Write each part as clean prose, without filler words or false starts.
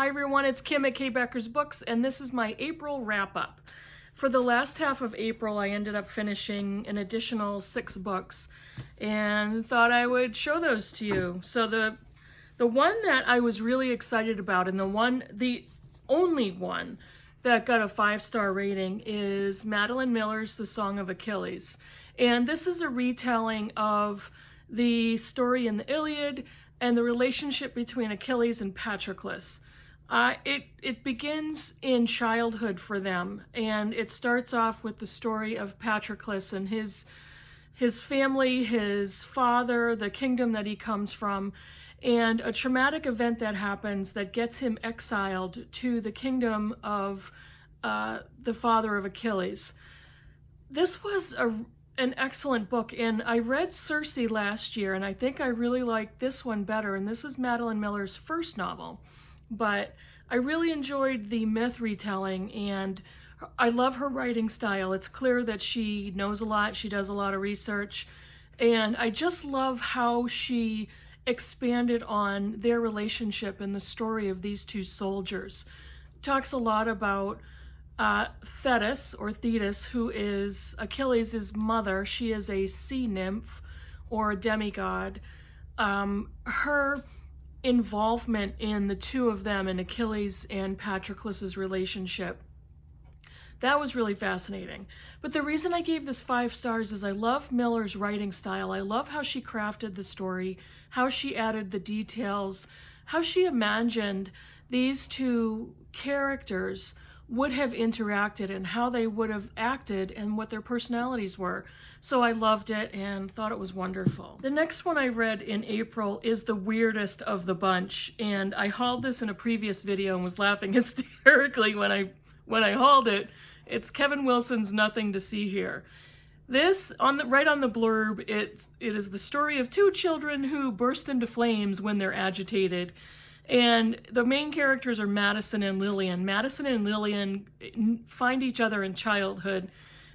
Hi everyone, it's Kim at K. Becker's Books, and this is my April wrap-up. For the last half of April, I ended up finishing an additional 6 books, and thought I would show those to you. So the one that I was really excited about, and the only one that got a 5-star rating, is Madeline Miller's The Song of Achilles. And this is a retelling of the story in the Iliad and the relationship between Achilles and Patroclus. It begins in childhood for them, and it starts off with the story of Patroclus and his family, his father, the kingdom that he comes from, and a traumatic event that happens that gets him exiled to the kingdom of the father of Achilles. This was an excellent book, and I read Circe last year, and I think I really liked this one better, and this is Madeline Miller's first novel. But I really enjoyed the myth retelling, and I love her writing style. It's clear that she knows a lot, she does a lot of research, and I just love how she expanded on their relationship and the story of these two soldiers. Talks a lot about Thetis, who is Achilles' mother. She is a sea nymph or a demigod. Her involvement in the two of them, and Achilles and Patroclus's relationship, that was really fascinating. But the reason I gave this 5 stars is I love Miller's writing style. I love how she crafted the story, how she added the details, how she imagined these two characters would have interacted and how they would have acted and what their personalities were. So I loved it and thought it was wonderful. The next one I read in April is the weirdest of the bunch, and I hauled this in a previous video and was laughing hysterically when I hauled it. It's Kevin Wilson's Nothing to See Here. This, right on the blurb, it is the story of 2 children who burst into flames when they're agitated. And the main characters are Madison and Lillian. Madison and Lillian find each other in childhood,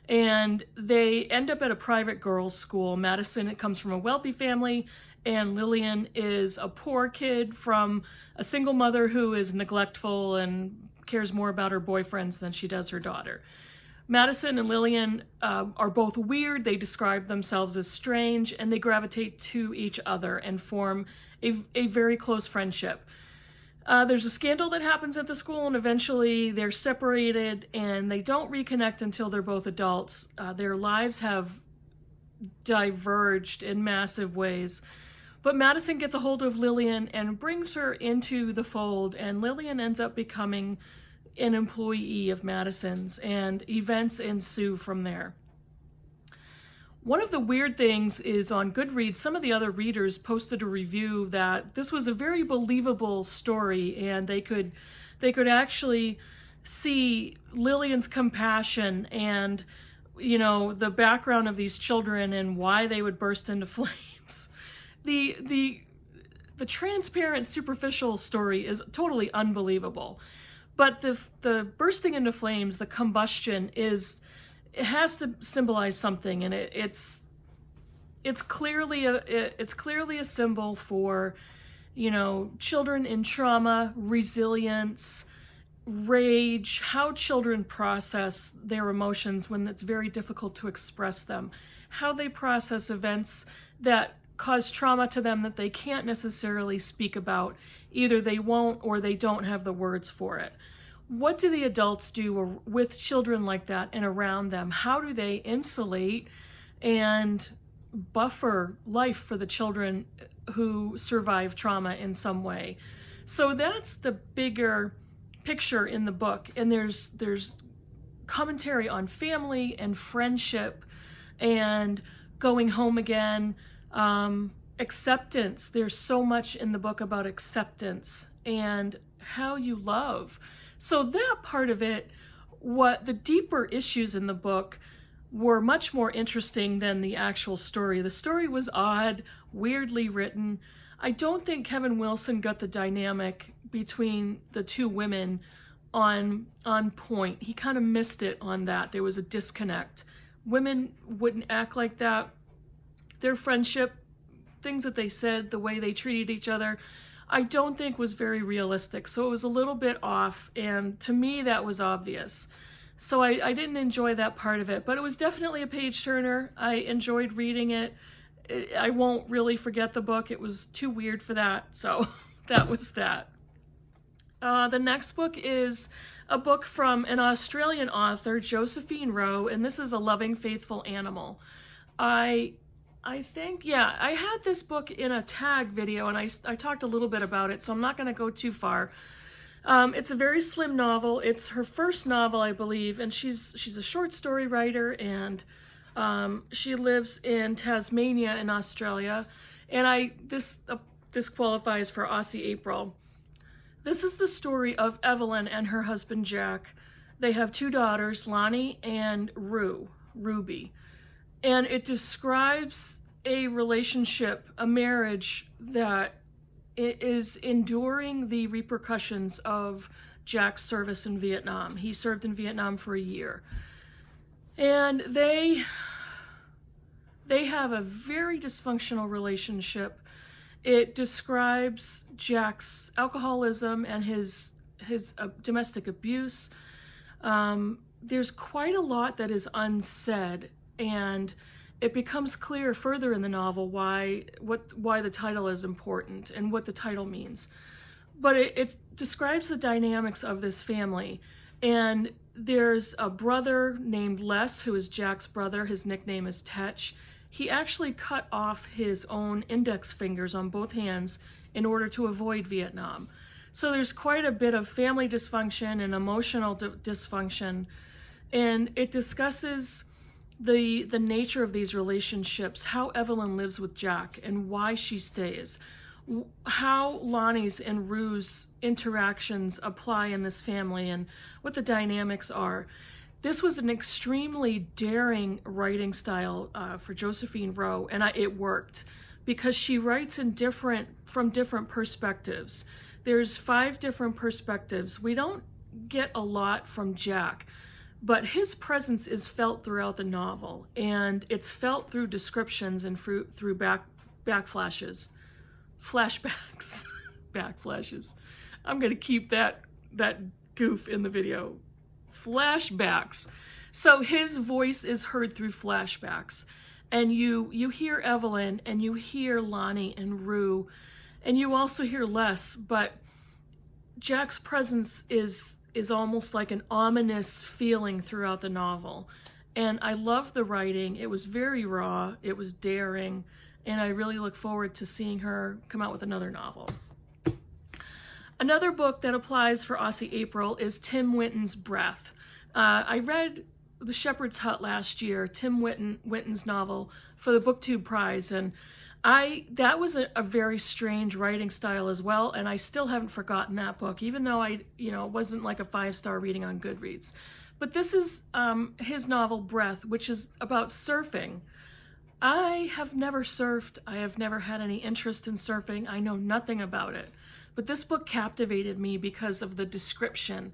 and they end up at a private girls' school. Madison comes from a wealthy family, and Lillian is a poor kid from a single mother who is neglectful and cares more about her boyfriends than she does her daughter. Madison and Lillian are both weird. They describe themselves as strange, and they gravitate to each other and form a very close friendship. There's a scandal that happens at the school, and eventually they're separated, and they don't reconnect until they're both adults. Their lives have diverged in massive ways. But Madison gets a hold of Lillian and brings her into the fold, and Lillian ends up becoming an employee of Madison's, and events ensue from there. One of the weird things is on Goodreads, some of the other readers posted a review that this was a very believable story, and they could actually see Lillian's compassion and, you know, the background of these children and why they would burst into flames. The transparent, superficial story is totally unbelievable, but the bursting into flames, the combustion, it has to symbolize something, and it's clearly a symbol for, you know, children in trauma, resilience, rage, how children process their emotions when it's very difficult to express them, how they process events that cause trauma to them that they can't necessarily speak about. Either they won't or they don't have the words for it. What do the adults do with children like that and around them? How do they insulate and buffer life for the children who survive trauma in some way? So that's the bigger picture in the book. And there's commentary on family and friendship and going home again, acceptance. There's so much in the book about acceptance and how you love. So that part of it, what the deeper issues in the book were much more interesting than the actual story. The story was odd, weirdly written. I don't think Kevin Wilson got the dynamic between the 2 women on point. He kind of missed it on that. There was a disconnect. Women wouldn't act like that. Their friendship, things that they said, the way they treated each other, I don't think was very realistic. So it was a little bit off, and to me that was obvious. So I didn't enjoy that part of it, but it was definitely a page turner. I enjoyed reading it. I won't really forget the book. It was too weird for that, so that was that. The next book is a book from an Australian author, Josephine Rowe, and this is A Loving, Faithful Animal. I think, yeah, I had this book in a tag video, and I talked a little bit about it, so I'm not going to go too far. It's a very slim novel. It's her first novel, I believe, and she's a short story writer, and she lives in Tasmania in Australia, and this qualifies for Aussie April. This is the story of Evelyn and her husband Jack. They have 2 daughters, Lonnie and Ruby, and it describes a relationship, a marriage that is enduring the repercussions of Jack's service in Vietnam. He served in Vietnam for a year. And they have a very dysfunctional relationship. It describes Jack's alcoholism and his domestic abuse. There's quite a lot that is unsaid, and it becomes clear further in the novel why the title is important and what the title means. But it describes the dynamics of this family. And there's a brother named Les, who is Jack's brother. His nickname is Tetch. He actually cut off his own index fingers on both hands in order to avoid Vietnam. So there's quite a bit of family dysfunction and emotional dysfunction. And it discusses the nature of these relationships, how Evelyn lives with Jack and why she stays, how Lonnie's and Rue's interactions apply in this family and what the dynamics are. This was an extremely daring writing style for Josephine Rowe, and it worked because she writes from different perspectives. There's 5 different perspectives. We don't get a lot from Jack, but his presence is felt throughout the novel, and it's felt through descriptions and through backflashes. Flashbacks. Backflashes. I'm going to keep that goof in the video. Flashbacks. So his voice is heard through flashbacks, and you hear Evelyn, and you hear Lonnie and Rue, and you also hear Les, but Jack's presence is almost like an ominous feeling throughout the novel. And I love the writing. It was very raw, it was daring, and I really look forward to seeing her come out with another novel. Another book that applies for Aussie April is Tim Winton's Breath. I read The Shepherd's Hut last year, Tim Winton's novel, for the BookTube Prize, and that was a very strange writing style as well, and I still haven't forgotten that book, even though it wasn't like a 5-star reading on Goodreads. But this is his novel Breath, which is about surfing. I have never surfed. I have never had any interest in surfing. I know nothing about it. But this book captivated me because of the description.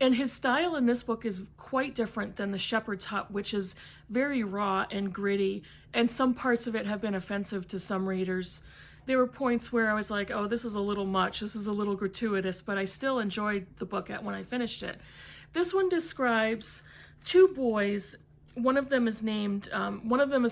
And his style in this book is quite different than The Shepherd's Hut, which is very raw and gritty, and some parts of it have been offensive to some readers. There were points where I was like, oh, this is a little much, this is a little gratuitous, but I still enjoyed the book when I finished it. This one describes 2 boys. One of them is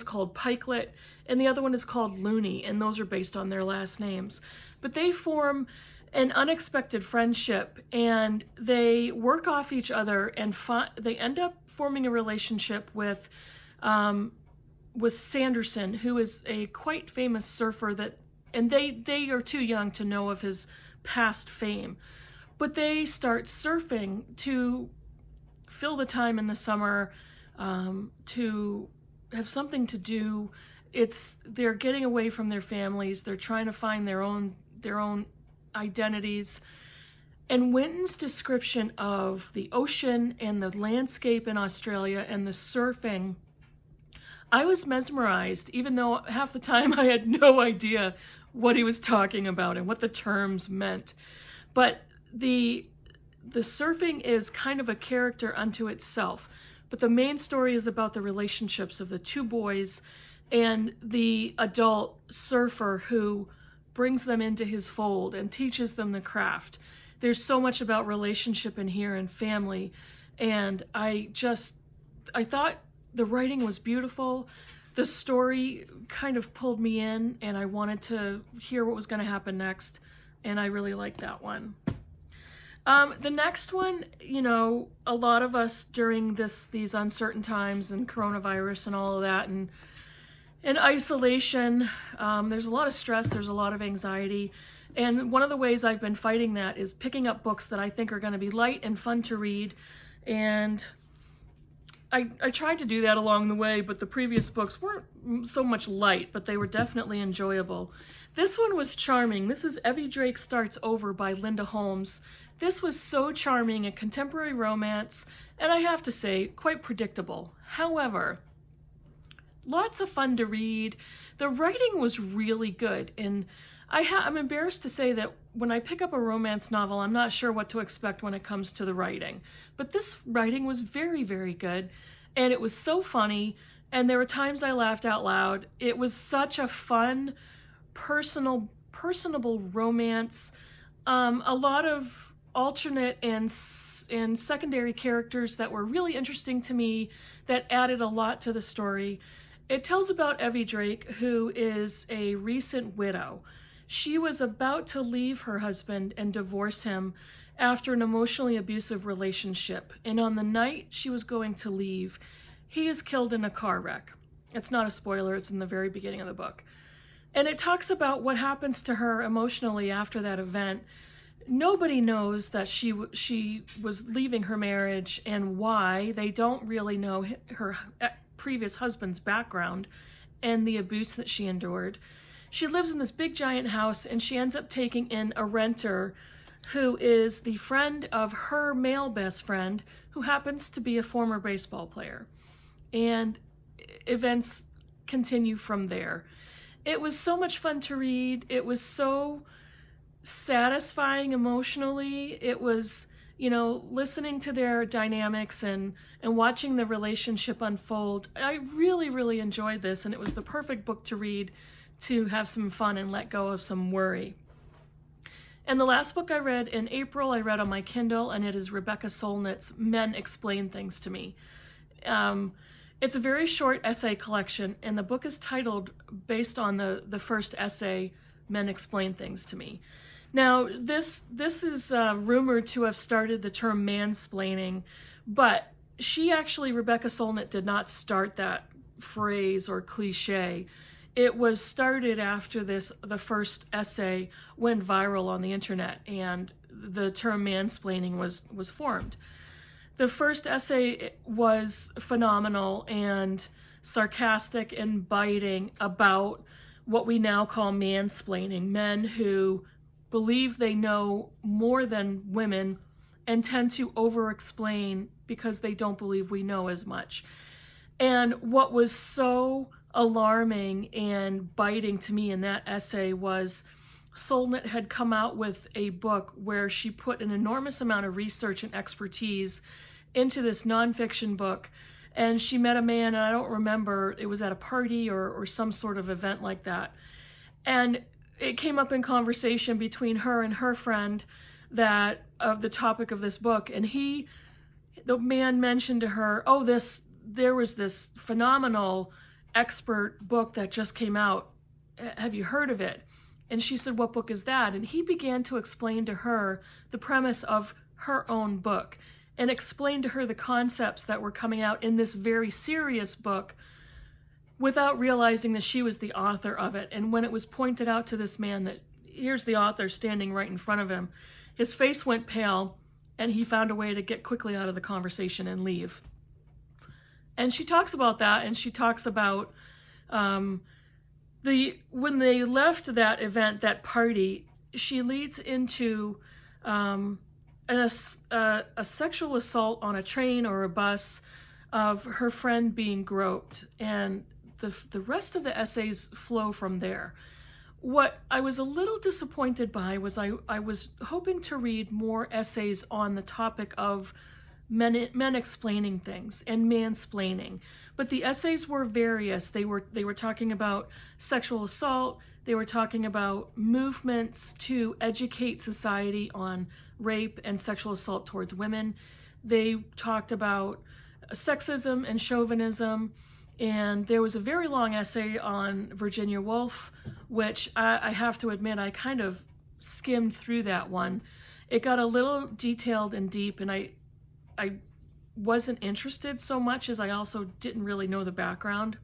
called Pikelet, and the other one is called Looney, and those are based on their last names. But they form an unexpected friendship, and they work off each other, and they end up forming a relationship with Sanderson, who is a quite famous surfer and they are too young to know of his past fame. But they start surfing to fill the time in the summer, to have something to do. They're getting away from their families. They're trying to find their own identities. And Winton's description of the ocean and the landscape in Australia and the surfing, I was mesmerized, even though half the time I had no idea what he was talking about and what the terms meant. But the surfing is kind of a character unto itself. But the main story is about the relationships of the 2 boys and the adult surfer who brings them into his fold and teaches them the craft. There's so much about relationship in here and family, and I thought the writing was beautiful. The story kind of pulled me in, and I wanted to hear what was going to happen next, and I really liked that one. The next one, you know, a lot of us during these uncertain times and coronavirus and all of that, and isolation, there's a lot of stress, there's a lot of anxiety, and one of the ways I've been fighting that is picking up books that I think are going to be light and fun to read, and I tried to do that along the way, but the previous books weren't so much light, but they were definitely enjoyable. This one was charming. This is Evie Drake Starts Over by Linda Holmes. This was so charming, a contemporary romance, and I have to say, quite predictable. However, lots of fun to read. The writing was really good, and I'm embarrassed to say that when I pick up a romance novel, I'm not sure what to expect when it comes to the writing. But this writing was very, very good, and it was so funny, and there were times I laughed out loud. It was such a fun, personable romance. A lot of alternate and secondary characters that were really interesting to me, that added a lot to the story. It tells about Evie Drake, who is a recent widow. She was about to leave her husband and divorce him after an emotionally abusive relationship, and on the night she was going to leave, he is killed in a car wreck. It's not a spoiler, it's in the very beginning of the book. And it talks about what happens to her emotionally after that event. Nobody knows that she was leaving her marriage and why. They don't really know her previous husband's background and the abuse that she endured. She lives in this big giant house, and she ends up taking in a renter who is the friend of her male best friend, who happens to be a former baseball player. And events continue from there. It was so much fun to read. It was so satisfying emotionally. It was, you know, listening to their dynamics and watching the relationship unfold. I really, really enjoyed this, and it was the perfect book to read to have some fun and let go of some worry. And the last book I read in April, I read on my Kindle, and it is Rebecca Solnit's Men Explain Things to Me. It's a very short essay collection, and the book is titled based on the first essay, Men Explain Things to Me. Now, this is rumored to have started the term mansplaining, but Rebecca Solnit did not start that phrase or cliche. It was started after the first essay went viral on the internet, and the term mansplaining was formed. The first essay was phenomenal and sarcastic and biting about what we now call mansplaining, men who believe they know more than women and tend to over-explain because they don't believe we know as much. And what was so alarming and biting to me in that essay was Solnit had come out with a book where she put an enormous amount of research and expertise into this nonfiction book, and she met a man, and I don't remember, it was at a party or some sort of event like that, and it came up in conversation between her and her friend that of the topic of this book, and the man mentioned to her, there was this phenomenal expert book that just came out. Have you heard of it? And she said, what book is that? And he began to explain to her the premise of her own book and explained to her the concepts that were coming out in this very serious book without realizing that she was the author of it. And when it was pointed out to this man that here's the author standing right in front of him, his face went pale, and he found a way to get quickly out of the conversation and leave. And she talks about that, and she talks about when they left that event, that party, she leads into a sexual assault on a train or a bus of her friend being groped, and the rest of the essays flow from there. What I was a little disappointed by was I was hoping to read more essays on the topic of men explaining things and mansplaining, but the essays were various. They were talking about sexual assault, They were talking about movements to educate society on rape and sexual assault towards women. They talked about sexism and chauvinism, and there was a very long essay on Virginia Woolf, which I have to admit I kind of skimmed through that one. It got a little detailed and deep, and I wasn't interested so much, as I also didn't really know the background.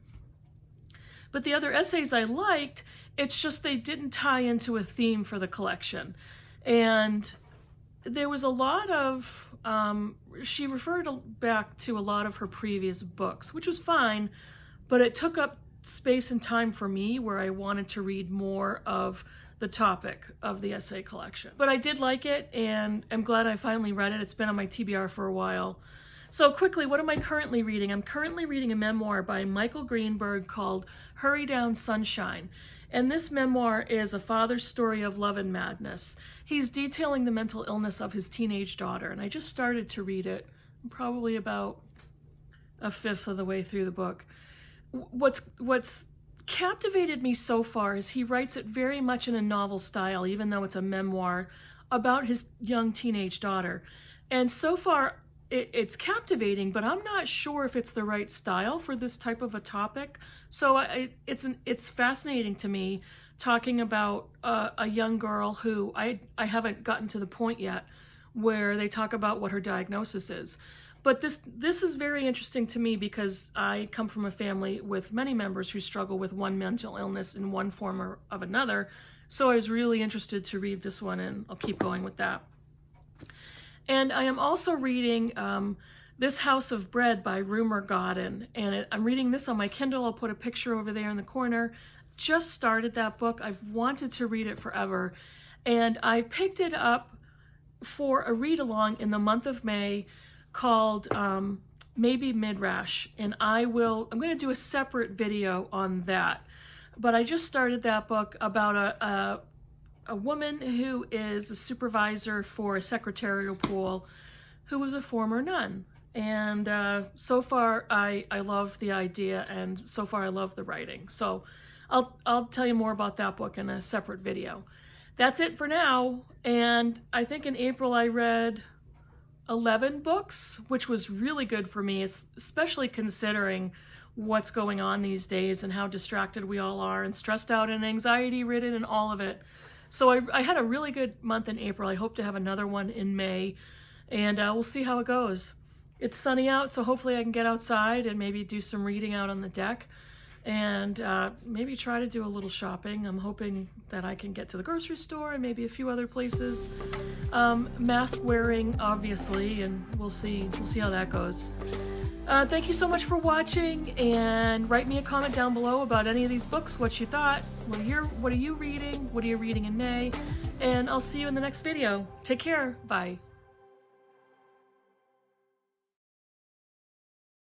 But the other essays I liked, it's just they didn't tie into a theme for the collection. And there was a lot of, she referred back to a lot of her previous books, which was fine, but it took up space and time for me where I wanted to read more of the topic of the essay collection. But I did like it, and I'm glad I finally read it. It's been on my TBR for a while. So quickly, what am I currently reading? I'm currently reading a memoir by Michael Greenberg called Hurry Down Sunshine. And this memoir is a father's story of love and madness. He's detailing the mental illness of his teenage daughter, and I just started to read it. I'm probably about a fifth of the way through the book. What's captivated me so far is he writes it very much in a novel style, even though it's a memoir about his young teenage daughter. And so far, it's captivating, but I'm not sure if it's the right style for this type of a topic. So it's fascinating to me, talking about a young girl who I haven't gotten to the point yet where they talk about what her diagnosis is. But this is very interesting to me because I come from a family with many members who struggle with one mental illness in one form or of another. So I was really interested to read this one, and I'll keep going with that. And I am also reading This House of Bread by Rumer Godin. And I'm reading this on my Kindle. I'll put a picture over there in the corner. Just started that book. I've wanted to read it forever. And I picked it up for a read-along in the month of May called Maybe Midrash. And I'm going to do a separate video on that. But I just started that book about a woman who is a supervisor for a secretarial pool who was a former nun. And so far I love the idea, and so far I love the writing. So I'll tell you more about that book in a separate video. That's it for now. And I think in April I read 11 books, which was really good for me, especially considering what's going on these days and how distracted we all are and stressed out and anxiety ridden and all of it. So I had a really good month in April. I hope to have another one in May, and we'll see how it goes. It's sunny out, so hopefully I can get outside and maybe do some reading out on the deck, and maybe try to do a little shopping. I'm hoping that I can get to the grocery store and maybe a few other places. Mask wearing, obviously, and we'll see how that goes. Thank you so much for watching, and write me a comment down below about any of these books, what you thought, what are you reading, what are you reading in May, and I'll see you in the next video. Take care, bye.